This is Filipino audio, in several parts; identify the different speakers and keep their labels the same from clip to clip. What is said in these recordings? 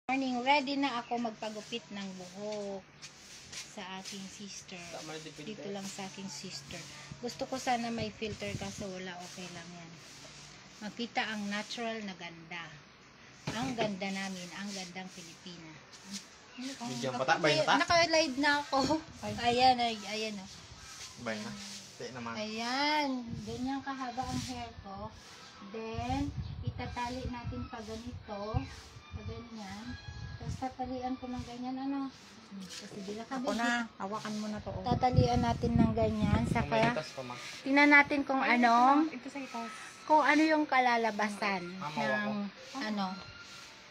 Speaker 1: Morning, ready na ako magpagupit ng buhok sa aking sister. Dito lang sa aking sister. Gusto ko sana may filter kaso wala, okay lang yan. Makita ang natural na ganda. Ang ganda namin, ang gandang Pilipina.
Speaker 2: Medyo bata, bay na ta?
Speaker 1: Naka-live na ako. Ayan, ayan.
Speaker 2: Bay na. Di naman.
Speaker 1: Ayan, ganyan kahaba ang hair ko. Then, itatali natin pa ganito. Pa ganyan. Tapos tatalian ko ng ganyan, ano? Kasi bila ka
Speaker 3: Ako na, hawakan mo na to.
Speaker 1: tatalian natin ng ganyan. Saka,
Speaker 2: Itas ko, ma.
Speaker 1: tingnan natin kung anong,
Speaker 3: Ito sa itas.
Speaker 1: kung ano yung kalalabasan ng, ano,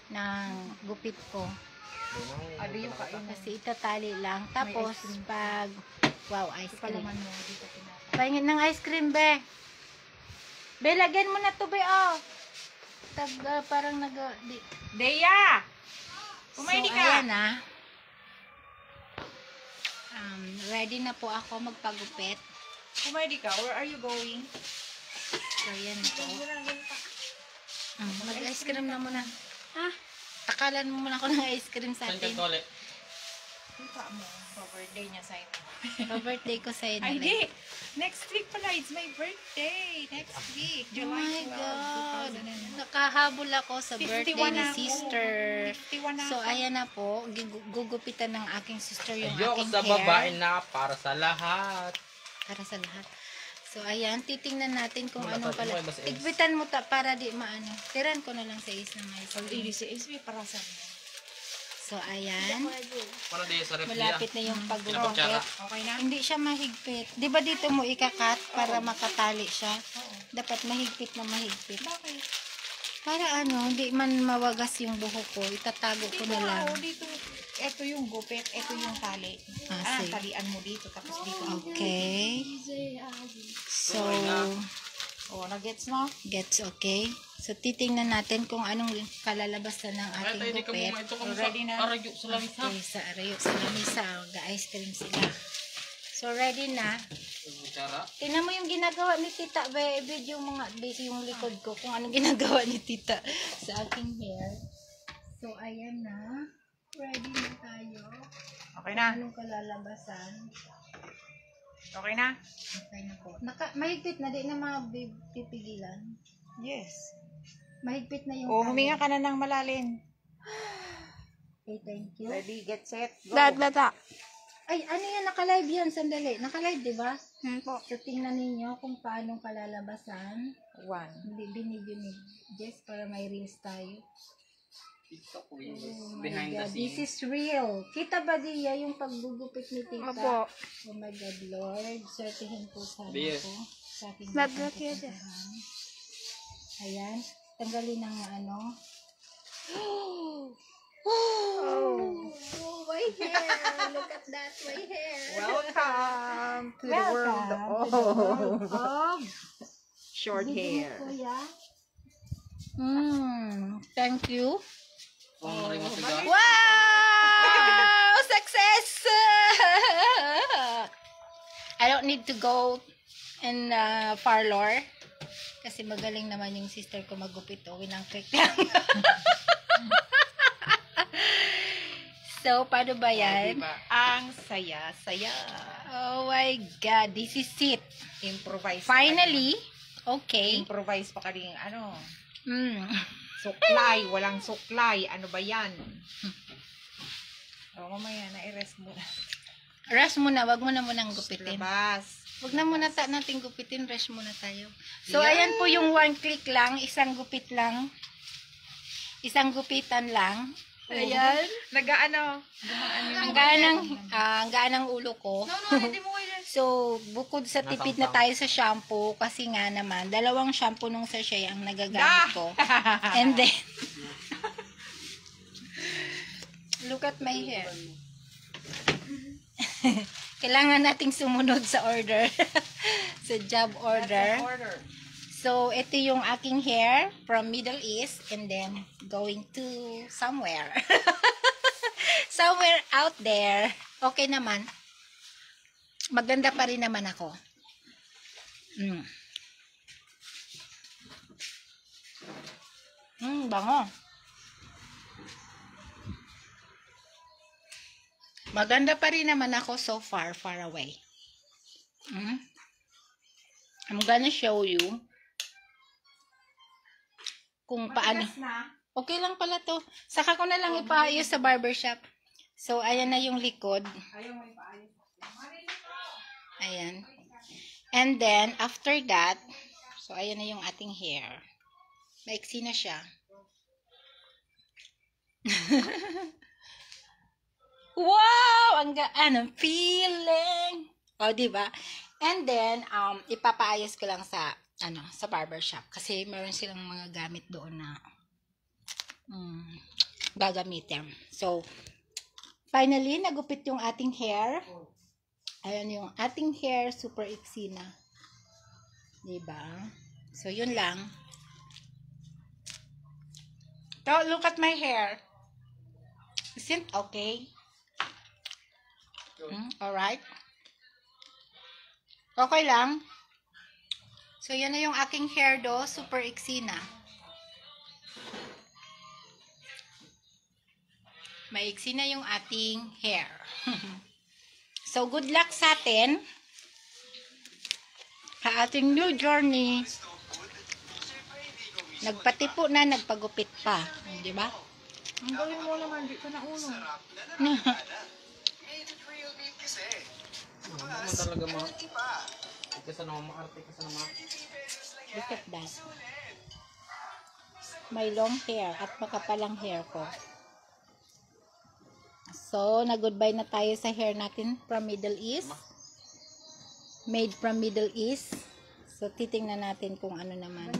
Speaker 1: ng gupit ko.
Speaker 3: Ado yung kain.
Speaker 1: Kasi itatali lang. Tapos, pag, wow, ice cream.
Speaker 3: Palaman mo dito pinapa.
Speaker 1: Pahingin ng ice cream, be. Be, lagyan mo na to, be, oh. Parang
Speaker 3: Deya!
Speaker 1: So,
Speaker 3: Kumain ka!
Speaker 1: ayan na. Ready na po ako magpagupit.
Speaker 3: Kumain ka? Where are you going?
Speaker 1: So, ayan po. Mag-ice cream na muna. Ha? Takalan mo muna ako ng ice cream sa
Speaker 2: Saan ka
Speaker 1: atin.
Speaker 2: tole?
Speaker 3: Kita mo. For birthday niya sa ito.
Speaker 1: Pa-birthday ko sa'yo.
Speaker 3: Ay, di! Next week pala. It's my birthday. Next week.
Speaker 1: Oh my
Speaker 3: July 12,
Speaker 1: God.
Speaker 3: 2009.
Speaker 1: Nakahabol ako sa
Speaker 3: 51
Speaker 1: birthday ni
Speaker 3: ako.
Speaker 1: sister.
Speaker 3: 51
Speaker 1: So,
Speaker 3: ako.
Speaker 1: ayan na po. Gugupitan ng aking sister yung
Speaker 2: Ayoko
Speaker 1: aking
Speaker 2: sa
Speaker 1: hair.
Speaker 2: babae na para sa lahat.
Speaker 1: Para sa lahat. So, ayan. Titingnan natin kung
Speaker 2: Wala
Speaker 1: anong
Speaker 2: pa,
Speaker 1: pala.
Speaker 2: ito ay mas AIDS.
Speaker 1: Tigpitan mo para di maano. Tiran ko na lang sa is ng ice
Speaker 3: Pag
Speaker 1: cream.
Speaker 3: si SB para sa mo.
Speaker 1: So, ayan.
Speaker 2: Para di sa refri.
Speaker 1: Malapit na yung
Speaker 2: Pinakutsara.
Speaker 1: pagugupit.
Speaker 3: Okay na?
Speaker 1: Hindi siya mahigpit. Di ba dito mo ikakat para makatali siya?
Speaker 3: Oo.
Speaker 1: Dapat mahigpit na mahigpit.
Speaker 3: Bakit?
Speaker 1: Para ano, hindi man mawagas yung buhok ko. Itatago ko na lang.
Speaker 3: Dito. Ito yung gupit. Ito yung tali.
Speaker 1: Sige.
Speaker 3: Talian mo dito. Tapos dito.
Speaker 1: Okay. So,
Speaker 3: Oh, na-gets mo?
Speaker 1: gets okay. So, titingnan natin kung anong kalalabasan ng
Speaker 2: Ay,
Speaker 1: ating
Speaker 2: tayo di ka
Speaker 1: gupit.
Speaker 2: mo. Ito ka mo
Speaker 3: Ready na?
Speaker 2: sa aragyo sa langit ha.
Speaker 1: Okay, sa arayo, sa lamisa, ga-ice cream sila. So, ready na.
Speaker 2: Kutsara.
Speaker 1: Tingnan mo yung ginagawa ni Tita, video yung mga, yung likod ko, kung anong ginagawa ni Tita sa aking hair. So, ayan na. Ready na tayo.
Speaker 3: Okay na?
Speaker 1: Anong kalalabasan?
Speaker 3: Okay na?
Speaker 1: Okay na po. Mahigpit na, di na mapipigilan.
Speaker 3: Yes.
Speaker 1: Mahigpit na yung
Speaker 3: Oh, huminga ka na ng malalim.
Speaker 1: Okay, thank you.
Speaker 3: Ready, get set, go.
Speaker 1: Lata. Ay, ano yan? Naka-live yan. Sandali. Naka-live, di ba?
Speaker 3: Po.
Speaker 1: So, tingnan ninyo kung paano kalalabasan.
Speaker 3: One.
Speaker 1: Binidyo ni Jess para may reels tayo.
Speaker 2: Ito ko
Speaker 1: Oh my
Speaker 2: behind the
Speaker 1: God, this
Speaker 2: scenes.
Speaker 1: is real. Kita ba diya yung paggugupit ni Tita?
Speaker 3: Opo.
Speaker 1: Oh my God, Lord. Swertihin po sana
Speaker 2: Yes.
Speaker 1: ako sa aking pupuntahan. Ayan. Tanggalin ng ano. Oh, my hair. Look at that, my hair.
Speaker 3: Welcome to the world of short hair.
Speaker 1: Kuya. Thank you.
Speaker 2: Kung marimos siya.
Speaker 1: Wow! Success! I don't need to go in parlor. Kasi magaling naman yung sister ko magupit. O, winangklik lang. So, paano ba yan?
Speaker 3: Diba? Ang saya-saya.
Speaker 1: Oh my God, this is it.
Speaker 3: Improvise.
Speaker 1: Finally,
Speaker 3: Pa
Speaker 1: okay.
Speaker 3: improvise pa ka rin, ano,
Speaker 1: Mm.
Speaker 3: walang suklay. Ano ba yan? O, mamaya, na-rest mo na.
Speaker 1: Rest muna, wag mo na munang gupitin.
Speaker 3: Labas.
Speaker 1: Wag na muna natin gupitin, rest muna tayo. So,
Speaker 3: Yan.
Speaker 1: ayan po yung one click lang, isang gupit lang. Isang gupitan lang. Ayan.
Speaker 3: Nag-ano?
Speaker 1: Ang gaan ng ulo ko.
Speaker 3: Hindi mo kayo.
Speaker 1: So, bukod sa tipid na tayo sa shampoo, kasi nga naman, 2 shampoo nung sachet ang nagagamit ko. And then, look at my hair. Kailangan nating sumunod sa order. Sa job order. So, ito yung aking hair from Middle East and then going to somewhere. Somewhere out there. Okay naman. Maganda pa rin naman ako. Bango. Maganda pa rin naman ako so far, far away. I'm gonna show you kung paano. Okay lang pala to. Saka ko na lang ipaayos sa barbershop. So, ayan na yung likod. Ayan. And then, after that, so, ayan na yung ating hair. Maiksi na siya. Wow! Ang gaan ang feeling! O, diba? And then, ipapaayos ko lang sa, sa barbershop. Kasi, meron silang mga gamit doon na gagamitin. So, finally, nagupit yung ating hair. Ayan yung ating hair, super iksi na. Diba? So, yun lang. So, look at my hair. Isn't okay? Alright? Okay lang. So, yan na yung aking hair do. Super iksi na. Maiksi na yung ating hair. So, good luck sa atin. Sa ating new journey. Nagpatipo na, nagpagupit pa. Di ba?
Speaker 3: Ang galing mo naman, di ka na uno.
Speaker 2: Ano talaga mga... Kasi na maarte kasi na mga...
Speaker 1: Look at that. May long hair at makapalang hair ko. So, nag-goodbye na tayo sa hair natin from Middle East. Made from Middle East. So, titingnan natin kung ano naman.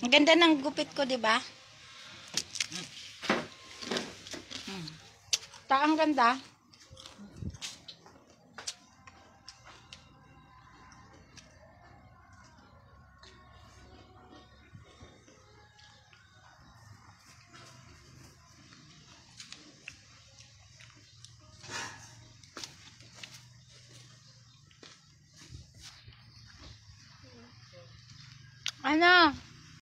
Speaker 1: Ang ganda ng gupit ko, di ba? Ang ganda. Ano?